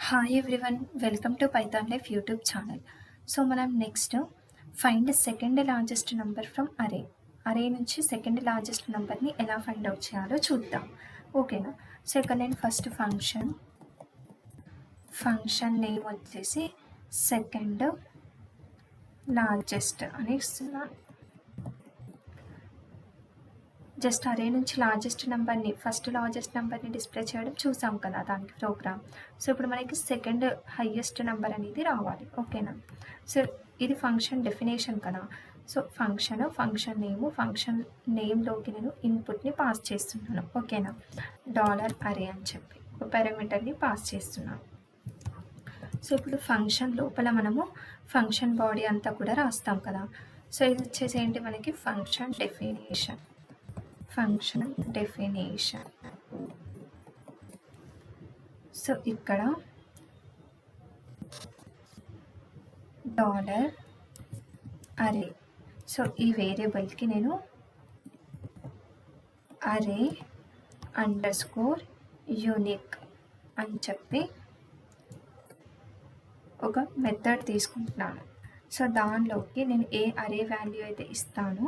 Hi everyone, welcome to Python life YouTube channel. So మనం next find second largest number from array నుంచి second largest నెంబర్ని ఎలా find out చేయాలో చూద్దాం. ఓకేనా? సో ఇక్కడ నేను ఫస్ట్ ఫంక్షన్ నేమ్ వచ్చేసి సెకండ్ లార్జెస్ట్ అని ఇస్తున్నాను. జస్ట్ అరే నుంచి ఫస్ట్ లార్జెస్ట్ నెంబర్ని డిస్ప్లే చేయడం చూసాం కదా దానికి ప్రోగ్రామ్. సో ఇప్పుడు మనకి సెకండ్ హైయెస్ట్ నెంబర్ అనేది రావాలి. ఓకేనా? సో ఇది ఫంక్షన్ డెఫినేషన్ కదా. సో ఫంక్షన్ నేమ్లోకి నేను ఇన్పుట్ని పాస్ చేస్తున్నాను. ఓకేనా? $array అని చెప్పి ఒక పారామీటర్ని పాస్ చేస్తున్నాను. సో ఇప్పుడు ఫంక్షన్ లోపల మనము ఫంక్షన్ బాడీ అంతా కూడా రాస్తాం కదా. సో ఇది వచ్చేసి ఏంటి, మనకి ఫంక్షన్ డెఫినేషన్. సో ఇక్కడ $array. సో ఈ వేరియబుల్కి నేను array_unique అని చెప్పి ఒక మెథడ్ తీసుకుంటున్నాను. సో దానిలోకి నేను ఏ అరే వాల్యూ అయితే ఇస్తానో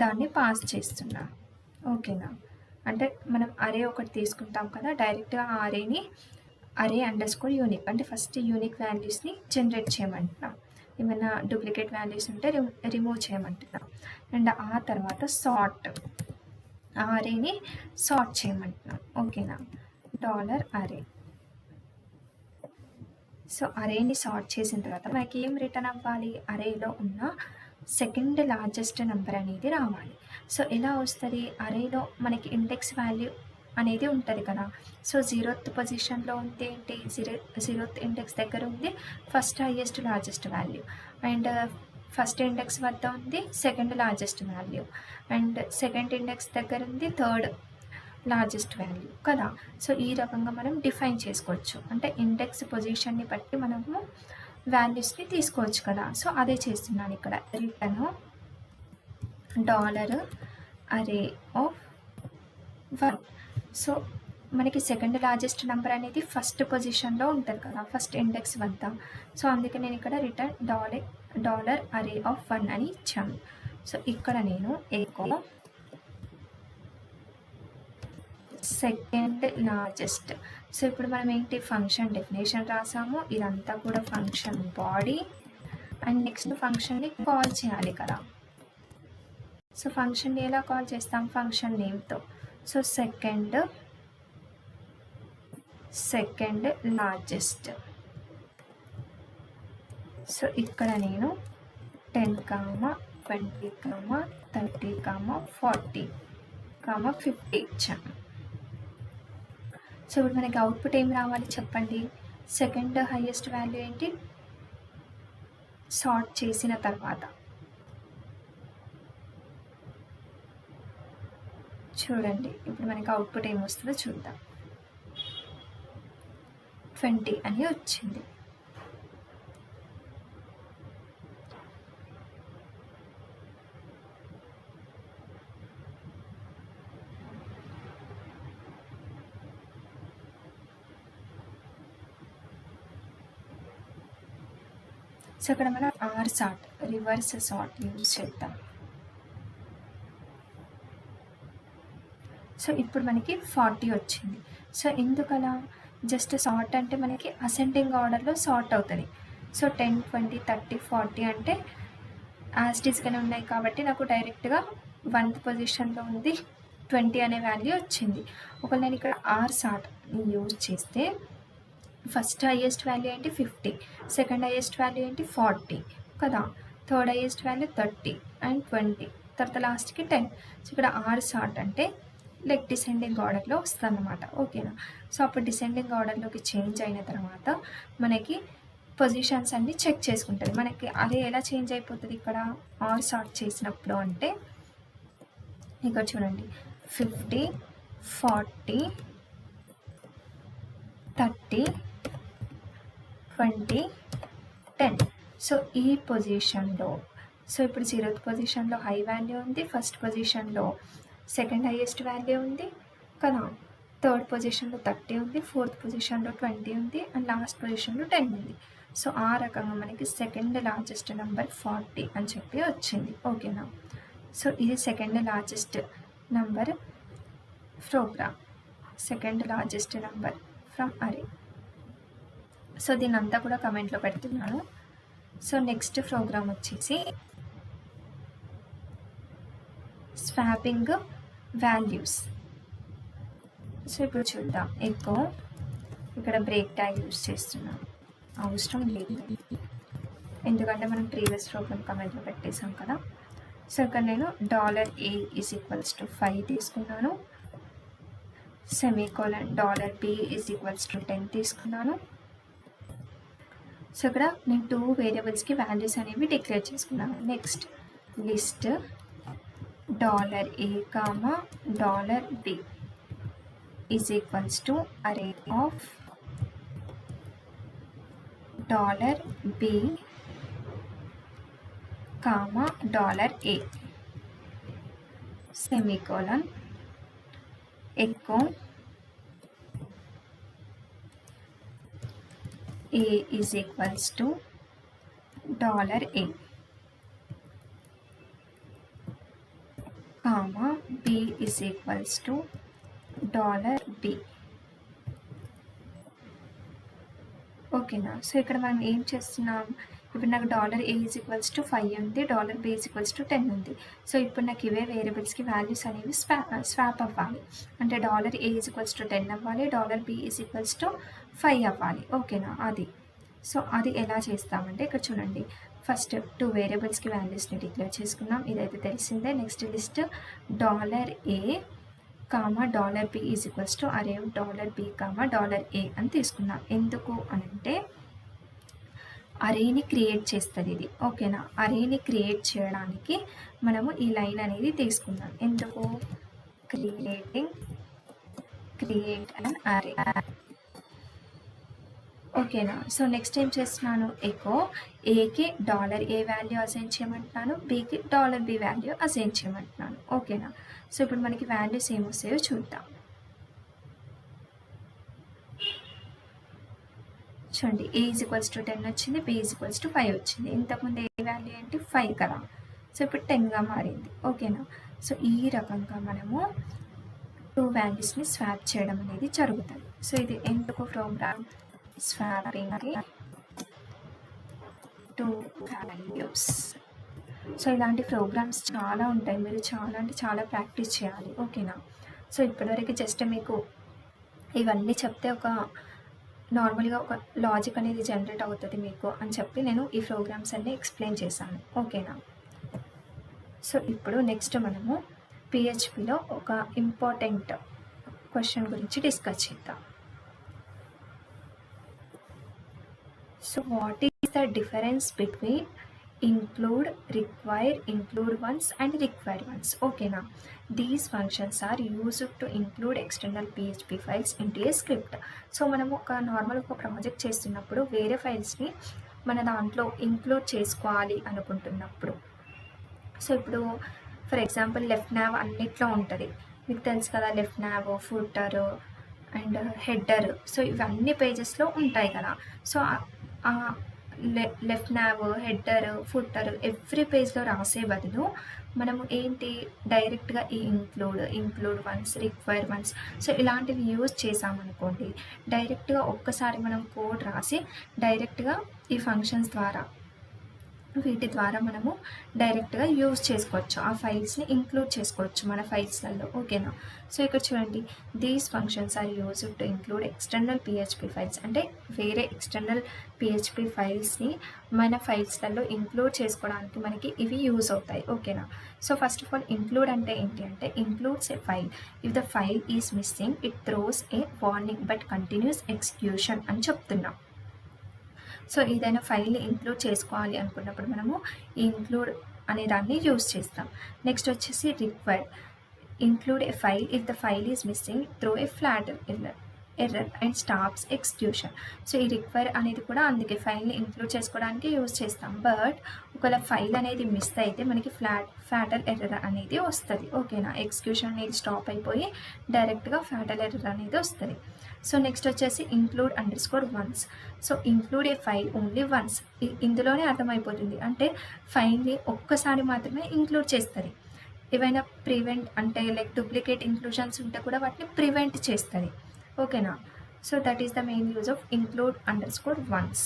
దాన్ని పాస్ చేస్తున్నాను. ఓకేనా? అంటే మనం అరే ఒకటి తీసుకుంటాం కదా, డైరెక్ట్గా ఆ array_unique అంటే ఫస్ట్ యూనిక్ వాల్యూస్ని జనరేట్ చేయమంటున్నాం. ఏమైనా డూప్లికేట్ వాల్యూస్ ఉంటే రిమూవ్ చేయమంటున్నాం. అండ్ ఆ తర్వాత ఆ అరేని సార్ట్ చేయమంటున్నాం. ఓకేనా? $array. సో అరేని సార్ట్ చేసిన తర్వాత మనకి ఏం రిటర్న్ అవ్వాలి, అరేలో ఉన్న సెకండ్ లార్జెస్ట్ నెంబర్ అనేది రావాలి. సో ఎలా వస్తుంది, అరేలో మనకి ఇండెక్స్ వాల్యూ అనేది ఉంటుంది కదా. సో 0th పొజిషన్లో ఉంది ఏంటి, 0th ఇండెక్స్ దగ్గర ఉంది first highest largest value, and first index వద్ద ఉంది second largest value, and second index దగ్గర ఉంది థర్డ్ లార్జెస్ట్ వాల్యూ కదా. సో ఈ రకంగా మనం డిఫైన్ చేసుకోవచ్చు. అంటే ఇండెక్స్ పొజిషన్ని బట్టి మనము వాల్యూస్ని తీసుకోవచ్చు కదా. సో అదే చేస్తున్నాను ఇక్కడ. Return $array_1. సో మనకి సెకండ్ లార్జెస్ట్ నెంబర్ అనేది ఫస్ట్ పొజిషన్లో ఉంటుంది కదా, ఫస్ట్ ఇండెక్స్ వద్ద. సో అందుకే నేను ఇక్కడ రిటర్న్ $array_1 అని ఇచ్చాను. సో ఇక్కడ నేను ఎకో సెకండ్ లార్జెస్ట్. సో ఇప్పుడు మనం ఏంటి, ఫంక్షన్ డెఫినేషన్ రాసాము, ఇదంతా కూడా ఫంక్షన్ బాడీ, అండ్ నెక్స్ట్ ఫంక్షన్ని కాల్ చేయాలి కదా. సో ఫంక్షన్ని ఎలా కాల్ చేస్తాం, ఫంక్షన్ నేమ్తో. So second largest. సో ఇక్కడ నేను 10, 20, 30, 40, 50 ఇచ్చాను. సో ఇప్పుడు మనకి అవుట్పుట్ ఏం రావాలి చెప్పండి. సెకండ్ హైయెస్ట్ వాల్యూ ఏంటి, సార్ట్ చేసిన తర్వాత చూడండి ఇప్పుడు మనకి అవుట్పుట్ ఏమొస్తుందో చూద్దాం. 20 అని వచ్చింది. సో ఇక్కడ మనం రివర్స్ సార్ట్ యూజ్ చేద్దాం. సో ఇప్పుడు మనకి 40 వచ్చింది. సో ఎందుకలా, జస్ట్ సార్ట్ అంటే మనకి అసెండింగ్ ఆర్డర్లో సార్ట్ అవుతుంది. సో 10, 20, 30, 40 అంటే యాస్టీస్గానే ఉన్నాయి కాబట్టి నాకు డైరెక్ట్గా 1th పొజిషన్లో ఉంది 20 అనే వాల్యూ వచ్చింది. ఒకవేళ నేను ఇక్కడ సార్ట్ యూజ్ చేస్తే ఫస్ట్ హైయెస్ట్ వాల్యూ ఏంటి 50, సెకండ్ హైయెస్ట్ వాల్యూ ఏంటి 40 కదా, థర్డ్ హైయెస్ట్ వాల్యూ 30 అండ్ 20, తర్వాత లాస్ట్కి 10. సో ఇక్కడ సార్ట్ అంటే లైక్ డిసెండింగ్ ఆర్డర్లో వస్తుంది అన్నమాట. ఓకేనా? సో అప్పుడు డిసెండింగ్ ఆర్డర్లోకి చేంజ్ అయిన తర్వాత మనకి పొజిషన్స్ అన్నీ చెక్ చేసుకుంటుంది. మనకి అదే ఎలా చేంజ్ అయిపోతుంది ఇక్కడ సార్ట్ చేసినప్పుడు అంటే ఇక్కడ చూడండి 50, 40, 30, 20, 10. సో ఈ పొజిషన్లో, సో ఇప్పుడు 0th పొజిషన్లో హై వాల్యూ ఉంది, ఫస్ట్ పొజిషన్లో సెకండ్ హైయెస్ట్ వాల్యూ ఉంది కదా. థర్డ్ పొజిషన్లో 30 ఉంది, ఫోర్త్ పొజిషన్లో 20 ఉంది, అండ్ లాస్ట్ పొజిషన్లో 10 ఉంది. సో ఆ రకంగా మనకి సెకండ్ లార్జెస్ట్ నెంబర్ 40 అని చెప్పి వచ్చింది. ఓకేనా. సో ఇది second largest number program, second largest number from array. So దీని అంతా కూడా కమెంట్లో పెడుతున్నాను. సో నెక్స్ట్ ప్రోగ్రామ్ వచ్చేసి స్వాపింగ్ వాల్యూస్. సో ఇప్పుడు చూద్దాం. ఎక్కువ ఇక్కడ బ్రేక్ ట్యాగ్ యూజ్ చేస్తున్నాం, అవసరం లేదు ఎందుకంటే మనం ప్రీవియస్ ప్రోగ్రామ్ కమెంట్లో పెట్టేసాం కదా. సో ఇక్కడ నేను $A = 5 తీసుకున్నాను, సెమీకోలన్ $B = 10 తీసుకున్నాను. సో ఇక్కడ నేను 2 వేరియబుల్స్కి వాల్యూస్ అనేవి డిక్లేర్ చేసుకున్నాను. Next list $A, $B = array of $B, $A semicolon echo A = $A, B = $B. ఓకేనా. సో ఇక్కడ మనం ఏం చేస్తున్నాం, ఇప్పుడు నాకు $A = 5 ఉంది, $B = 10 ఉంది. సో ఇప్పుడు నాకు ఇవే వేరియబుల్స్కి వాల్యూస్ అనేవి స్వాప్ అవ్వాలి. అంటే $A = 10 అవ్వాలి, $B = 5 అవ్వాలి. ఓకేనా. అది సో అది ఎలా చేస్తామంటే ఇక్కడ చూడండి, ఫస్ట్ 2 వేరియబుల్స్కి వాల్యూస్ని డిక్లేర్ చేసుకున్నాం, ఇదైతే తెలిసిందే. Next list $A, $B = array of $B, $A అని తీసుకున్నాం. ఎందుకు అనంటే అరేని క్రియేట్ చేస్తుంది ఇది. ఓకేనా. అరేని క్రియేట్ చేయడానికి మనము ఈ లైన్ అనేది తీసుకున్నాం. ఎందుకు, క్రియేట్ అన్ అరే. ఓకేనా. సో నెక్స్ట్ ఏం చేస్తున్నాను, ఎకో ఏకి $A వాల్యూ అసైన్ చేయమంటున్నాను, బీకి $B వాల్యూ అసైన్ చేయమంటున్నాను. ఓకేనా. సో ఇప్పుడు మనకి వాల్యూస్ ఏమొస్తాయో చూద్దాం. చూడండి, A = 10 వచ్చింది, B = 5 వచ్చింది. ఇంతకుముందు ఏ వాల్యూ ఏంటి, 5 కదా. సో ఇప్పుడు 10గా మారింది. ఓకేనా. సో ఈ రకంగా మనము 2 వాల్యూస్ని స్వాప్ చేయడం అనేది జరుగుతుంది. సో ఇది ఎందుకు ప్రోగ్రామ్, స్వాపింగ్ 2 వాల్యూస్. సో ఇలాంటి ప్రోగ్రామ్స్ చాలా ఉంటాయి, మీరు చాలా అంటే చాలా ప్రాక్టీస్ చేయాలి. ఓకేనా. సో ఇప్పటివరకు జస్ట్ మీకు ఇవన్నీ చెప్తే ఒక నార్మల్గా ఒక లాజిక్ అనేది జనరేట్ అవుతుంది మీకు అని చెప్పి నేను ఈ ప్రోగ్రామ్స్ అన్నీ ఎక్స్ప్లెయిన్ చేశాను. ఓకేనా. సో ఇప్పుడు నెక్స్ట్ మనము PHPలో ఒక ఇంపార్టెంట్ క్వశ్చన్ గురించి డిస్కస్ చేద్దాం. So what is the difference between include, require, include once and require once. ఓకేనా. These functions are used to include external PHP files into a script. So మనము ఒక project చేస్తున్నప్పుడు వేరే ఫైల్స్ని మన దాంట్లో ఇంక్లూడ్ చేసుకోవాలి అనుకుంటున్నప్పుడు, సో ఇప్పుడు ఫర్ ఎగ్జాంపుల్ లెఫ్ట్ నావ్ అన్నిట్లో ఉంటుంది, మీకు తెలుసు కదా, left now, footer and header. So ఇవన్నీ పేజెస్లో ఉంటాయి కదా. So left now, header, footer every పేజ్లో రాసే బదులు మనము ఏంటి డైరెక్ట్గా ఈ include once, require once, so ఇలాంటివి యూజ్ చేసామనుకోండి, డైరెక్ట్గా ఒక్కసారి మనం కోడ్ రాసి డైరెక్ట్గా ఈ ఫంక్షన్స్ ద్వారా వీటి ద్వారా మనము డైరెక్ట్గా యూజ్ చేసుకోవచ్చు, ఆ ఫైల్స్ని ఇంక్లూడ్ చేసుకోవచ్చు మన ఫైల్స్లలో. ఓకేనా. సో ఇక్కడ చూడండి, these functions are used to include external PHP files. అంటే వేరే ఎక్స్టర్నల్ PHP ఫైల్స్ని మన ఫైల్స్లలో ఇంక్లూడ్ చేసుకోవడానికి మనకి ఇవి యూజ్ అవుతాయి. ఓకేనా. So first of all include అంటే ఏంటి అంటే, includes A file if the file is missing it throws A warning but continuous execution అని చెప్తున్నాం. సో ఏదైనా ఫైల్ని ఇంక్లూడ్ చేసుకోవాలి అనుకున్నప్పుడు మనము ఇంక్లూడ్ అనే దాన్ని యూజ్ చేస్తాం. నెక్స్ట్ వచ్చేసి require, include A file if the file is missing through a flag error. Error and stops execution. So ఈ రిక్వైర్ అనేది కూడా అందుకే ఫైల్ని ఇంక్లూడ్ చేసుకోవడానికి యూజ్ చేస్తాం. బట్ ఒకవేళ ఫైల్ అనేది మిస్ అయితే మనకి ఫ్యాటల్ ఎర్రర్ అనేది వస్తుంది. ఓకేనా, ఎగ్జిక్యూషన్ అనేది స్టాప్ అయిపోయి డైరెక్ట్గా ఫ్యాటల్ ఎర్రర్ అనేది వస్తుంది. సో నెక్స్ట్ వచ్చేసి ఇంక్లూడ్ _వన్స్. సో ఇంక్లూడ్ ఏ ఫైల్ ఓన్లీ వన్స్. ఇందులోనే అర్థమైపోతుంది, అంటే ఫైల్ని ఒక్కసారి మాత్రమే ఇంక్లూడ్ చేస్తుంది. ఏవైనా ప్రివెంట్ అంటే లైక్ డూప్లికేట్ ఇంక్లూషన్స్ ఉంటే కూడా వాటిని ప్రివెంట్ చేస్తుంది. ఓకేనా, so that is the main use of include _once.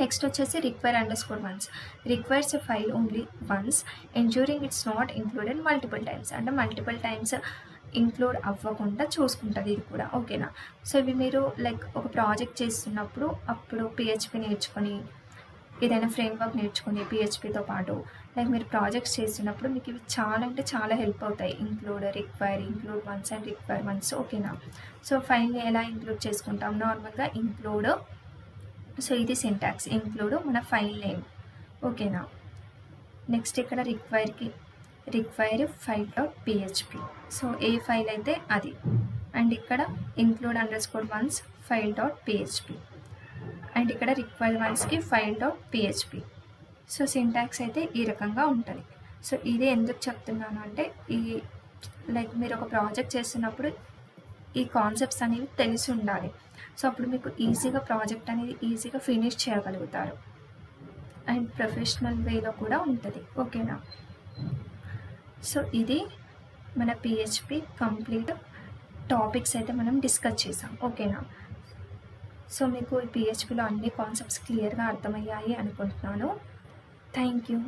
Next వచ్చేసి require _once. Requires a file only once ensuring it's not included multiple times. అంటే మల్టిపుల్ టైమ్స్ ఇంక్లూడ్ అవ్వకుండా చూసుకుంటుంది ఇది కూడా. ఓకేనా, సో ఇవి మీరు లైక్ ఒక ప్రాజెక్ట్ చేస్తున్నప్పుడు అప్పుడు పిహెచ్పి నేర్చుకొని ఏదైనా ఫ్రేమ్వర్క్ నేర్చుకుని పిహెచ్పితో పాటు లైక్ మీరు ప్రాజెక్ట్స్ చేస్తున్నప్పుడు మీకు ఇవి చాలా అంటే చాలా హెల్ప్ అవుతాయి. Include once and require once. ఓకేనా, సో ఫైల్ని ఎలా ఇంక్లూడ్ చేసుకుంటాం నార్మల్గా ఇంక్లూడ్. సో ఇది సింటాక్స్, ఇంక్లూడ్ మన ఫైల్ నేమ్. ఓకేనా, నెక్స్ట్ ఇక్కడ రిక్వైర్ file.php. సో ఏ ఫైల్ అయితే అది. అండ్ ఇక్కడ ఇంక్లూడ్ _వన్స్ file.php. అండ్ ఇక్కడ రిక్వైర్ వన్స్కి file.php. సో సింటాక్స్ అయితే ఈ రకంగా ఉంటుంది. సో ఇది ఎందుకు చెప్తున్నాను అంటే ఈ లైక్ మీరు ఒక ప్రాజెక్ట్ చేస్తున్నప్పుడు ఈ కాన్సెప్ట్స్ అనేవి తెలిసి ఉండాలి. సో అప్పుడు మీకు ఈజీగా ప్రాజెక్ట్ అనేది ఈజీగా ఫినిష్ చేయగలుగుతారు అండ్ ప్రొఫెషనల్ వేలో కూడా ఉంటుంది. ఓకేనా, సో ఇది మన పిహెచ్పి కంప్లీట్ టాపిక్స్ అయితే మనం డిస్కస్ చేసాం. ఓకేనా, సో మీకు ఈ పిహెచ్పిలో అన్ని కాన్సెప్ట్స్ క్లియర్గా అర్థమయ్యాయి అనుకుంటున్నాను. Thank you.